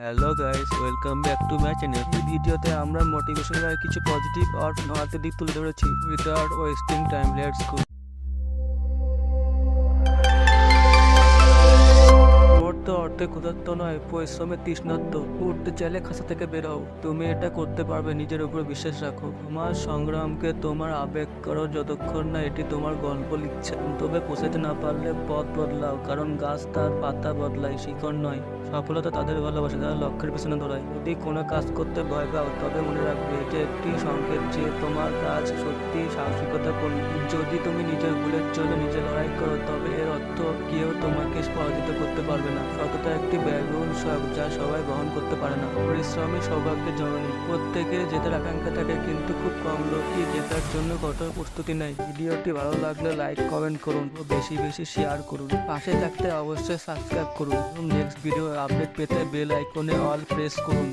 Hello guys, welcome back to my channel. এই ভিডিওতে আমরা মোটিভেশনাল কিছু পজিটিভ আর নড়াতে দিক তুলে ধরেছি। Without wasting time, let's go. পড়তে অর্থে ক্ষুধার্ত নয়, পরিশ্রমে তৃষ্ণার্ত। উঠতে চাইলে খাঁচা থেকে বের হও। তুমি এটা করতে পারবে, নিজের উপর বিশ্বাস রাখো। তোমার সংগ্রামকে তোমার আবেগ করো যতক্ষণ না এটি তোমার গল্প লিখছে। তবে পৌঁছাতে না পারলে পথ বদলাও, কারণ গাছ তার পাতা বদলায়, শিকড় নয়। সফলতা তাদের ভালোবাসে যারা লক্ষ্যের পেছনে দৌড়ায়। যদি কোনো কাজ করতে ভয় পাও, তবে মনে রাখবে এটি একটি সংকেত যে তোমার কাজ সত্যি সাহসিকতাপূর্ণ। যদি তুমি নিজের ভুলের জন্য নিজে লড়াই করো, তবে এর অর্থ কেউ তোমাকে পরাজিত করতে পারবে না। সততা একটি ব্যয়বহুল শখ যা সবাই বহন করতে পারে না। পরিশ্রমী সৌভাগ্যের জননী। প্রত্যেকের জেতার আকাঙ্ক্ষা থাকে, কিন্তু খুব কম লোকই জেতার জন্য কঠোর প্রস্তুতি নেয়। ভিডিওটি ভালো লাগলে লাইক কমেন্ট করুন ও বেশি বেশি শেয়ার করুন। পাশে থাকতে অবশ্যই সাবস্ক্রাইব করুন এবং নেক্সট ভিডিও আপডেট পেতে বেল আইকনে অল প্রেস করুন।